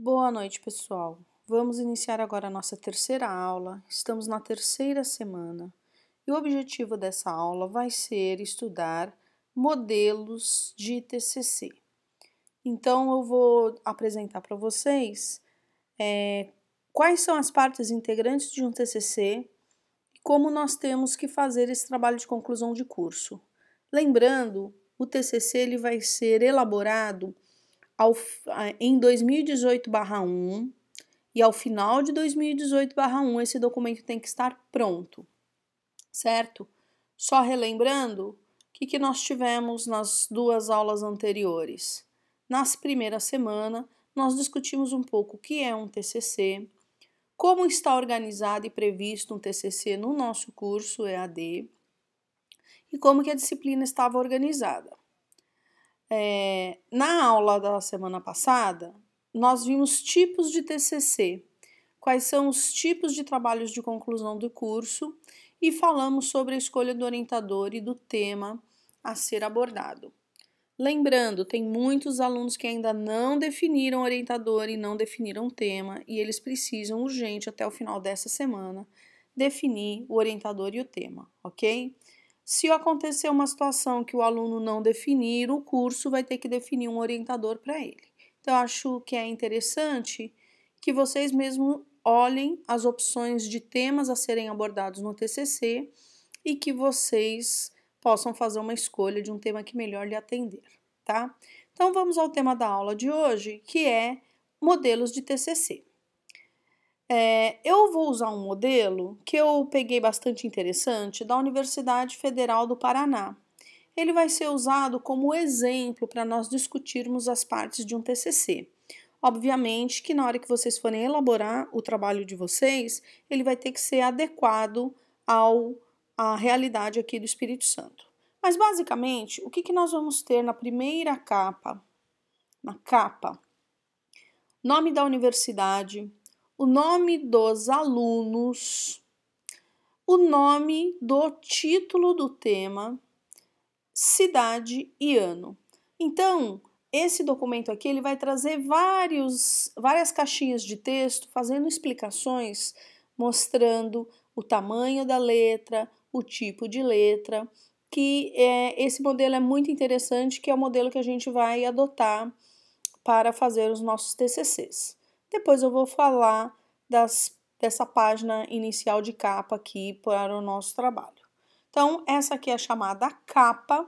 Boa noite, pessoal. Vamos iniciar agora a nossa terceira aula. Estamos na terceira semana e o objetivo dessa aula vai ser estudar modelos de TCC. Então, eu vou apresentar para vocês quais são as partes integrantes de um TCC e como nós temos que fazer esse trabalho de conclusão de curso. Lembrando, o TCC ele vai ser elaborado em 2018/1 e ao final de 2018/1 esse documento tem que estar pronto, certo? Só relembrando, o que nós tivemos nas duas aulas anteriores? Na primeira semana, nós discutimos um pouco o que é um TCC, como está organizado e previsto um TCC no nosso curso EAD e como que a disciplina estava organizada. Na aula da semana passada, nós vimos tipos de TCC, quais são os tipos de trabalhos de conclusão do curso e falamos sobre a escolha do orientador e do tema a ser abordado. Lembrando, tem muitos alunos que ainda não definiram orientador e não definiram tema e eles precisam urgente até o final dessa semana definir o orientador e o tema, ok? Se acontecer uma situação que o aluno não definir, o curso vai ter que definir um orientador para ele. Então, eu acho que é interessante que vocês mesmos olhem as opções de temas a serem abordados no TCC e que vocês possam fazer uma escolha de um tema que melhor lhe atender, tá? Então, vamos ao tema da aula de hoje, que é modelos de TCC. Eu vou usar um modelo que eu peguei bastante interessante da Universidade Federal do Paraná. Ele vai ser usado como exemplo para nós discutirmos as partes de um TCC. Obviamente que na hora que vocês forem elaborar o trabalho de vocês, ele vai ter que ser adequado à realidade aqui do Espírito Santo. Mas basicamente, o que nós vamos ter na primeira capa? Na capa, nome da universidade, o nome dos alunos, o nome do título do tema, cidade e ano. Então, esse documento aqui ele vai trazer várias caixinhas de texto fazendo explicações, mostrando o tamanho da letra, o tipo de letra, que esse modelo é muito interessante, que é o modelo que a gente vai adotar para fazer os nossos TCCs. Depois eu vou falar dessa página inicial de capa aqui para o nosso trabalho. Então, essa aqui é a chamada capa,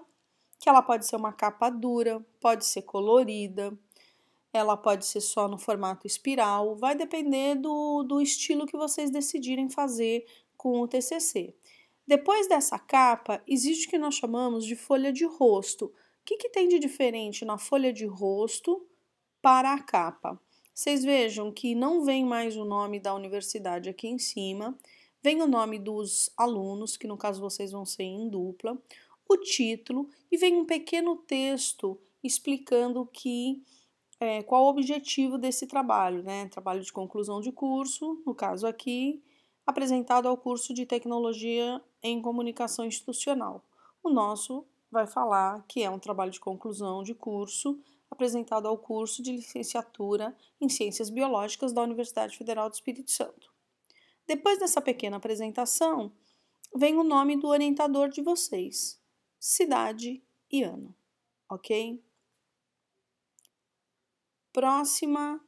que ela pode ser uma capa dura, pode ser colorida, ela pode ser só no formato espiral, vai depender do estilo que vocês decidirem fazer com o TCC. Depois dessa capa, existe o que nós chamamos de folha de rosto. O que tem de diferente na folha de rosto para a capa? Vocês vejam que não vem mais o nome da universidade aqui em cima, vem o nome dos alunos, que no caso vocês vão ser em dupla, o título e vem um pequeno texto explicando qual o objetivo desse trabalho, né? Trabalho de conclusão de curso, no caso aqui, apresentado ao curso de Tecnologia em Comunicação Institucional. O nosso vai falar que é um trabalho de conclusão de curso apresentado ao curso de licenciatura em Ciências Biológicas da Universidade Federal do Espírito Santo. Depois dessa pequena apresentação, vem o nome do orientador de vocês, cidade e ano, ok? Próxima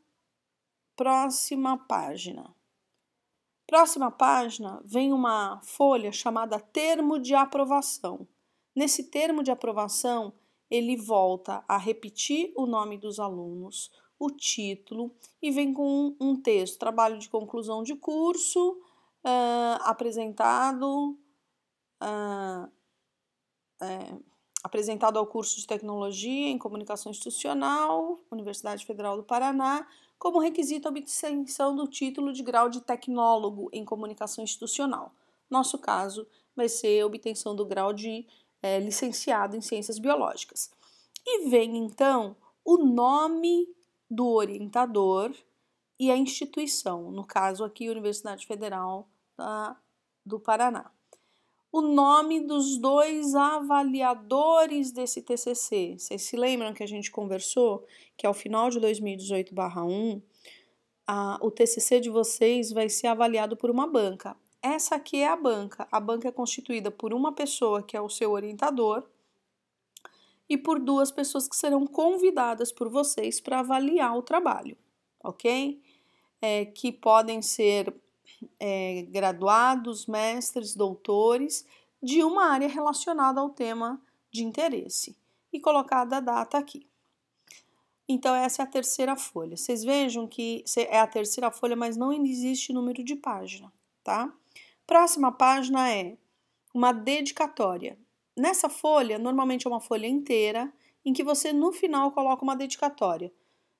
página. Próxima página vem uma folha chamada termo de aprovação. Nesse termo de aprovação, ele volta a repetir o nome dos alunos, o título e vem com um texto, trabalho de conclusão de curso, apresentado ao curso de Tecnologia em Comunicação Institucional, Universidade Federal do Paraná, como requisito a obtenção do título de grau de tecnólogo em Comunicação Institucional. Nosso caso vai ser a obtenção do grau de licenciado em Ciências Biológicas. E vem, então, o nome do orientador e a instituição, no caso aqui, Universidade Federal do Paraná. o nome dos 2 avaliadores desse TCC. Vocês se lembram que a gente conversou que ao final de 2018/1, o TCC de vocês vai ser avaliado por uma banca. Essa aqui é a banca. A banca é constituída por uma pessoa que é o seu orientador e por 2 pessoas que serão convidadas por vocês para avaliar o trabalho, ok? Que podem ser graduados, mestres, doutores de uma área relacionada ao tema de interesse. E colocada a data aqui. Então, essa é a terceira folha. Vocês vejam que é a terceira folha, mas não existe número de página, tá? Próxima página é uma dedicatória. Nessa folha, normalmente é uma folha inteira, em que você no final coloca uma dedicatória.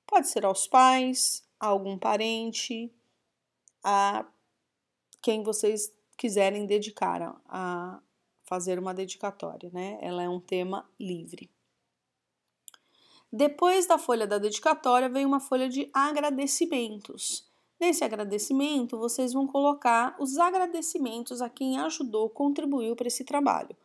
Pode ser aos pais, a algum parente, a quem vocês quiserem dedicar a fazer uma dedicatória, né? Ela é um tema livre. Depois da folha da dedicatória, vem uma folha de agradecimentos. Nesse agradecimento, vocês vão colocar os agradecimentos a quem ajudou, contribuiu para esse trabalho.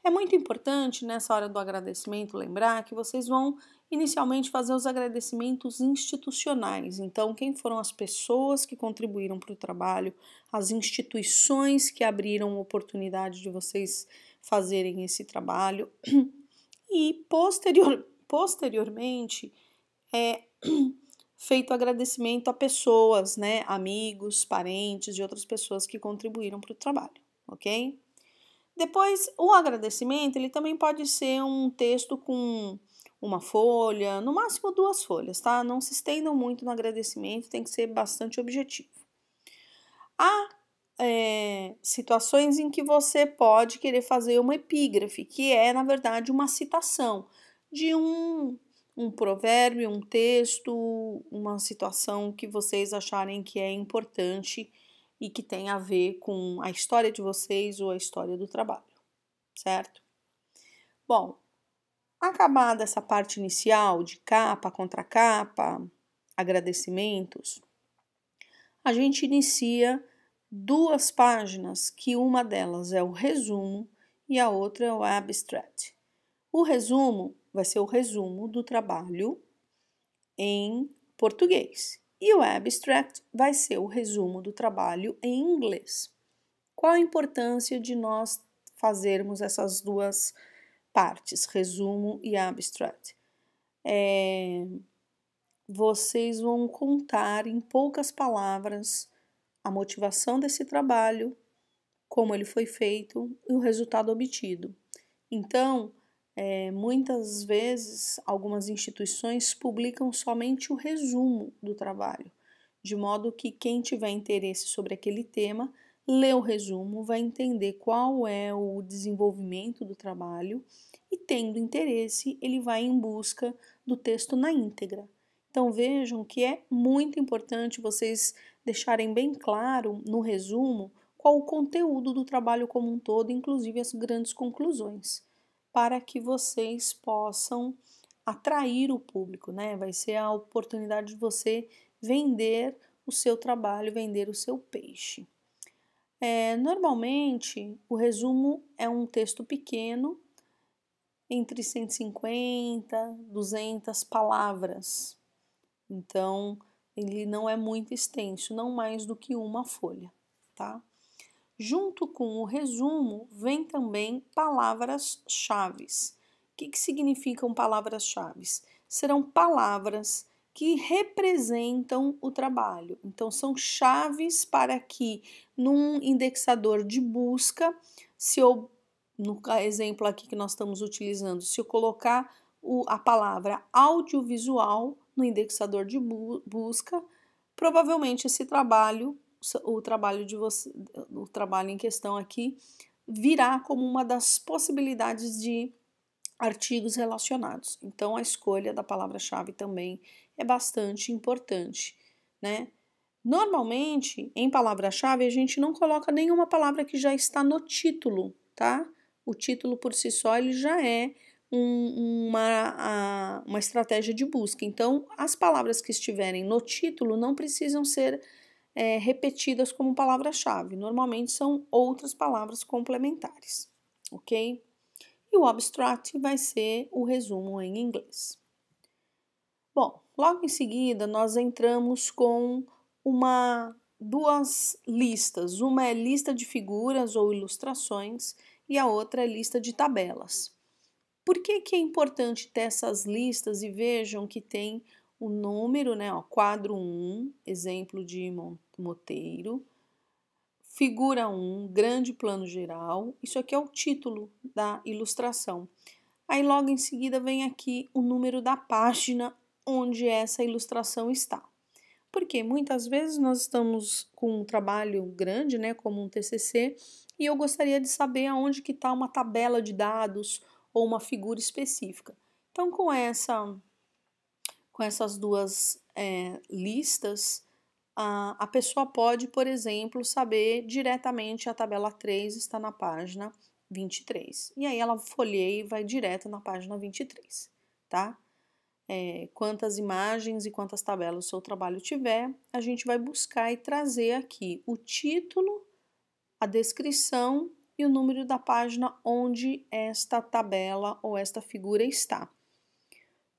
É muito importante, nessa hora do agradecimento, lembrar que vocês vão inicialmente fazer os agradecimentos institucionais. Então, quem foram as pessoas que contribuíram para o trabalho, as instituições que abriram oportunidade de vocês fazerem esse trabalho. E, posteriormente, é feito agradecimento a pessoas, né, amigos, parentes e outras pessoas que contribuíram para o trabalho, ok? Depois, o agradecimento, ele também pode ser um texto com uma folha, no máximo 2 folhas, tá? Não se estendam muito no agradecimento, tem que ser bastante objetivo. Há situações em que você pode querer fazer uma epígrafe, que é, na verdade, uma citação de um provérbio, um texto, uma situação que vocês acharem que é importante e que tem a ver com a história de vocês ou a história do trabalho, certo? Bom, acabada essa parte inicial de capa, contracapa, agradecimentos, a gente inicia 2 páginas, que uma delas é o resumo e a outra é o abstract. O resumo vai ser o resumo do trabalho em português. E o abstract vai ser o resumo do trabalho em inglês. Qual a importância de nós fazermos essas 2 partes, resumo e abstract? Vocês vão contar em poucas palavras a motivação desse trabalho, como ele foi feito e o resultado obtido. Então, muitas vezes, algumas instituições publicam somente o resumo do trabalho, de modo que quem tiver interesse sobre aquele tema, lê o resumo, vai entender qual é o desenvolvimento do trabalho e, tendo interesse, ele vai em busca do texto na íntegra. Então, vejam que é muito importante vocês deixarem bem claro no resumo qual o conteúdo do trabalho como um todo, inclusive as grandes conclusões, para que vocês possam atrair o público, né? Vai ser a oportunidade de você vender o seu trabalho, vender o seu peixe. Normalmente, o resumo é um texto pequeno, entre 150 e 200 palavras. Então, ele não é muito extenso, não mais do que uma folha, tá? Junto com o resumo, vem também palavras-chave. O que significam palavras-chave? Serão palavras que representam o trabalho. Então, são chaves para que, num indexador de busca, no exemplo aqui que nós estamos utilizando, se eu colocar a palavra audiovisual no indexador de busca, provavelmente esse trabalho, o trabalho em questão aqui, virá como uma das possibilidades de artigos relacionados. Então, a escolha da palavra-chave também é bastante importante, né? Normalmente, em palavra-chave, a gente não coloca nenhuma palavra que já está no título, tá? O título por si só, ele já é uma estratégia de busca. Então, as palavras que estiverem no título não precisam ser repetidas como palavra-chave. Normalmente são outras palavras complementares, ok? E o abstract vai ser o resumo em inglês. Bom, logo em seguida nós entramos com duas listas. Uma é lista de figuras ou ilustrações e a outra é lista de tabelas. Por que é importante ter essas listas? E vejam que tem o número, né? Ó, quadro 1, exemplo de moteiro. Figura 1, grande plano geral. Isso aqui é o título da ilustração. Aí logo em seguida vem aqui o número da página onde essa ilustração está. Porque muitas vezes nós estamos com um trabalho grande, né, como um TCC, e eu gostaria de saber aonde que está uma tabela de dados ou uma figura específica. Então, com essas duas listas, a pessoa pode, por exemplo, saber diretamente a tabela 3 está na página 23. E aí ela folheia e vai direto na página 23, tá? Quantas imagens e quantas tabelas o seu trabalho tiver, a gente vai buscar e trazer aqui o título, a descrição e o número da página onde esta tabela ou esta figura está.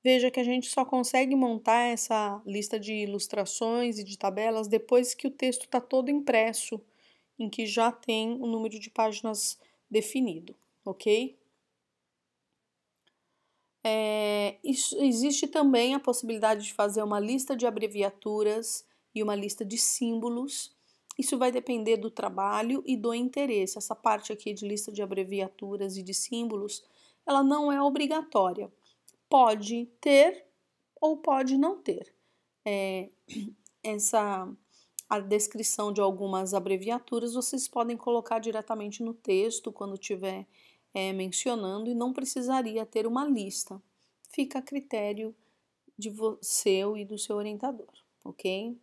Veja que a gente só consegue montar essa lista de ilustrações e de tabelas depois que o texto está todo impresso, em que já tem o número de páginas definido, ok? Existe também a possibilidade de fazer uma lista de abreviaturas e uma lista de símbolos. Isso vai depender do trabalho e do interesse. Essa parte aqui de lista de abreviaturas e de símbolos, ela não é obrigatória. Pode ter ou pode não ter. A descrição de algumas abreviaturas vocês podem colocar diretamente no texto quando estiver mencionando e não precisaria ter uma lista. Fica a critério de seu e do seu orientador, ok?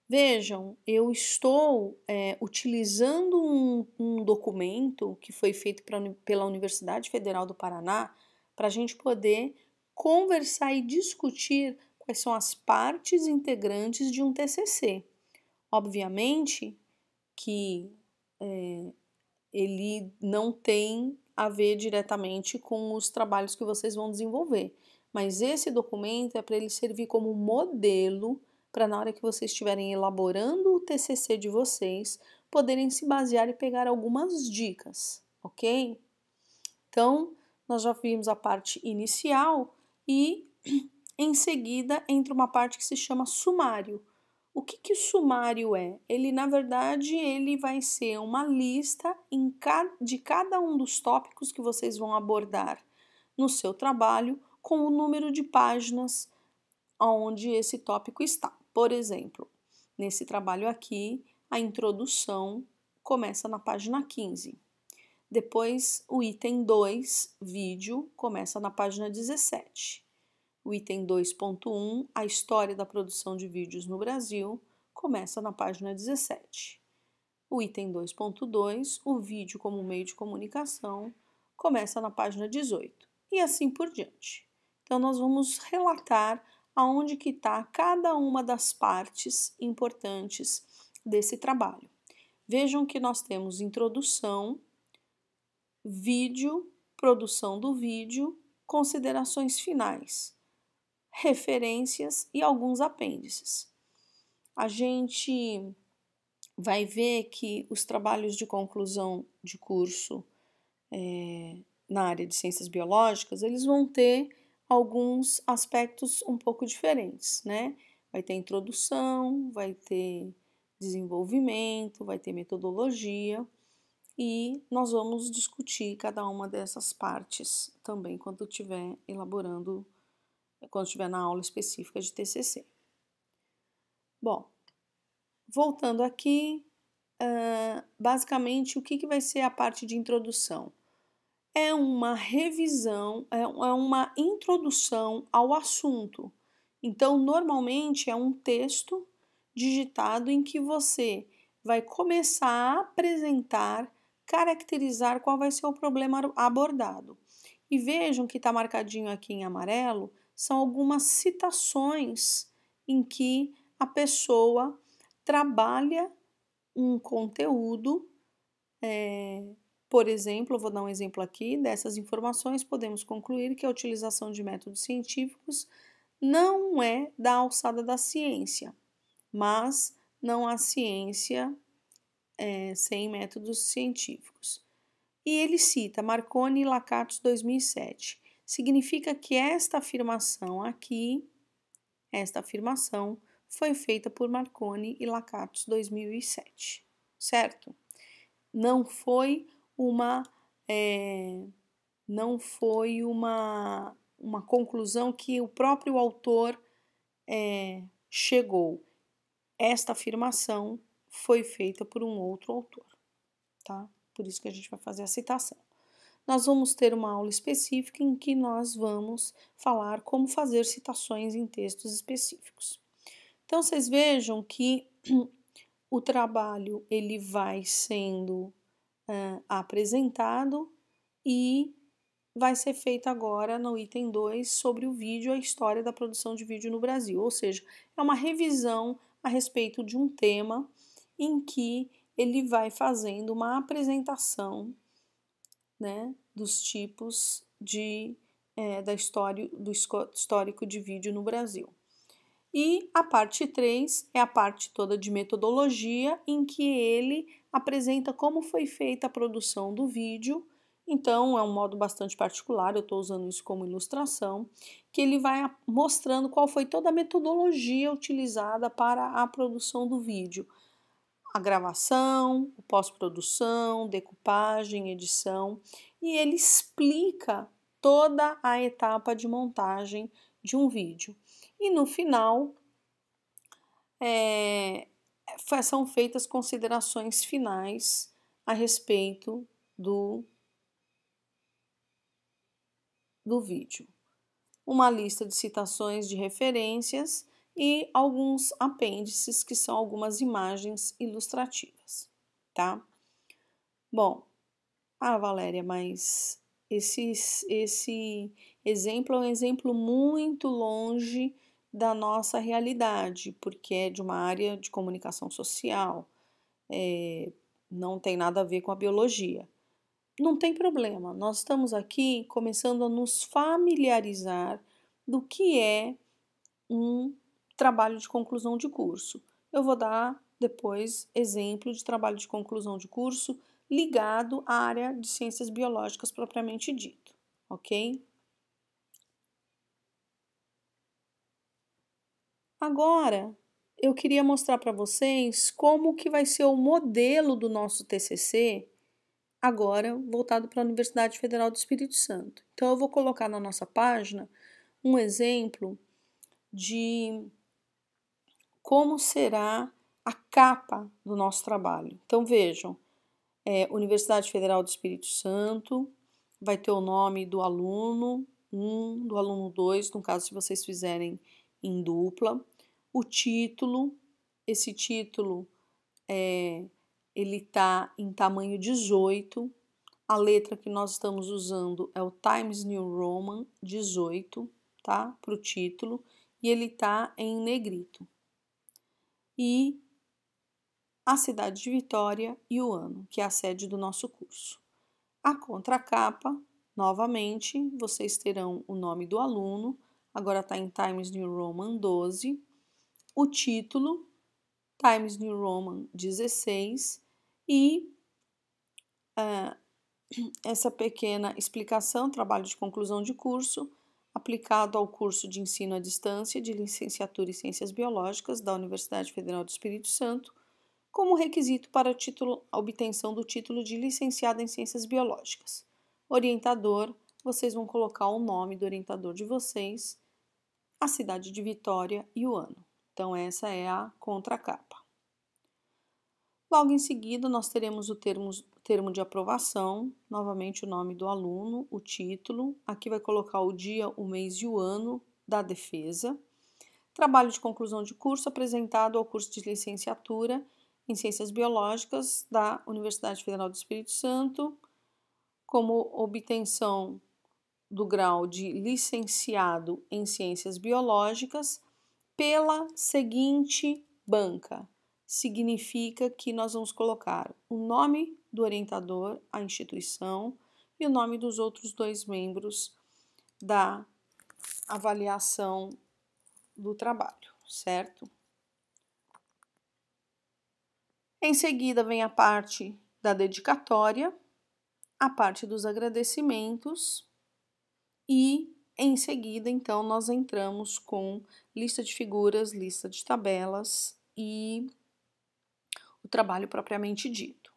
Vejam, eu estou utilizando um documento que foi feito pela Universidade Federal do Paraná para a gente poder conversar e discutir quais são as partes integrantes de um TCC. Obviamente que ele não tem a ver diretamente com os trabalhos que vocês vão desenvolver, mas esse documento é para ele servir como modelo para na hora que vocês estiverem elaborando o TCC de vocês, poderem se basear e pegar algumas dicas, ok? Então, nós já vimos a parte inicial e em seguida entra uma parte que se chama sumário. O que o sumário é? Ele, na verdade, ele vai ser uma lista de cada um dos tópicos que vocês vão abordar no seu trabalho com o número de páginas onde esse tópico está. Por exemplo, nesse trabalho aqui, a introdução começa na página 15. Depois, o item 2, vídeo, começa na página 17. O item 2.1, a história da produção de vídeos no Brasil, começa na página 17. O item 2.2, o vídeo como meio de comunicação, começa na página 18. E assim por diante. Então, nós vamos relatar aonde que está cada uma das partes importantes desse trabalho. Vejam que nós temos introdução, vídeo, produção do vídeo, considerações finais, referências e alguns apêndices. A gente vai ver que os trabalhos de conclusão de curso na área de ciências biológicas, eles vão ter alguns aspectos um pouco diferentes, né? Vai ter introdução, vai ter desenvolvimento, vai ter metodologia e nós vamos discutir cada uma dessas partes também quando estiver elaborando, quando estiver na aula específica de TCC. Bom, voltando aqui, basicamente o que vai ser a parte de introdução? É uma revisão, é uma introdução ao assunto. Então, normalmente é um texto digitado em que você vai começar a apresentar, caracterizar qual vai ser o problema abordado. E vejam que está marcadinho aqui em amarelo, são algumas citações em que a pessoa trabalha um conteúdo, por exemplo, eu vou dar um exemplo aqui, dessas informações podemos concluir que a utilização de métodos científicos não é da alçada da ciência, mas não há ciência sem métodos científicos. E ele cita Marconi e Lakatos 2007. Significa que esta afirmação aqui, esta afirmação foi feita por Marconi e Lakatos 2007, certo? Não foi uma conclusão que o próprio autor chegou. Esta afirmação foi feita por um outro autor, tá? Por isso que a gente vai fazer a citação. Nós vamos ter uma aula específica em que nós vamos falar como fazer citações em textos específicos. Então, vocês vejam que o trabalho ele vai sendo apresentado e vai ser feito agora no item 2 sobre o vídeo, a história da produção de vídeo no Brasil. Ou seja, é uma revisão a respeito de um tema em que ele vai fazendo uma apresentação, né, dos tipos do histórico de vídeo no Brasil. E a parte 3 é a parte toda de metodologia, em que ele apresenta como foi feita a produção do vídeo. Então, é um modo bastante particular, eu estou usando isso como ilustração, que ele vai mostrando qual foi toda a metodologia utilizada para a produção do vídeo. A gravação, pós-produção, decupagem, edição, e ele explica toda a etapa de montagem de um vídeo. E no final, são feitas considerações finais a respeito do vídeo. Uma lista de citações de referências e alguns apêndices, que são algumas imagens ilustrativas, tá? Bom, Valéria, mas esse exemplo é um exemplo muito longe da nossa realidade, porque é de uma área de comunicação social, não tem nada a ver com a biologia. Não tem problema, nós estamos aqui começando a nos familiarizar do que é um trabalho de conclusão de curso. Eu vou dar depois exemplo de trabalho de conclusão de curso ligado à área de ciências biológicas propriamente dito, ok? Agora, eu queria mostrar para vocês como que vai ser o modelo do nosso TCC, agora voltado para a Universidade Federal do Espírito Santo. Então, eu vou colocar na nossa página um exemplo de como será a capa do nosso trabalho. Então, vejam, Universidade Federal do Espírito Santo, vai ter o nome do aluno 1, do aluno 2, no caso, se vocês fizerem em dupla. O título, esse título ele está em tamanho 18. A letra que nós estamos usando é o Times New Roman 18, tá? Para o título. E ele está em negrito. E a cidade de Vitória e o ano, que é a sede do nosso curso. A contracapa, novamente, vocês terão o nome do aluno, agora está em Times New Roman 12. O título, Times New Roman 16. E essa pequena explicação, trabalho de conclusão de curso, aplicado ao curso de ensino à distância de licenciatura em Ciências Biológicas da Universidade Federal do Espírito Santo, como requisito para a obtenção do título de licenciado em Ciências Biológicas. Orientador, vocês vão colocar o nome do orientador de vocês, a cidade de Vitória e o ano. Então, essa é a contracapa. Logo em seguida, nós teremos o termo de aprovação, novamente o nome do aluno, o título, aqui vai colocar o dia, o mês e o ano da defesa. Trabalho de conclusão de curso apresentado ao curso de licenciatura em Ciências Biológicas da Universidade Federal do Espírito Santo, como obtenção do grau de licenciado em Ciências Biológicas pela seguinte banca: significa que nós vamos colocar o nome do orientador, a instituição e o nome dos outros 2 membros da avaliação do trabalho, certo? Em seguida vem a parte da dedicatória, a parte dos agradecimentos e em seguida, então, nós entramos com lista de figuras, lista de tabelas e o trabalho propriamente dito.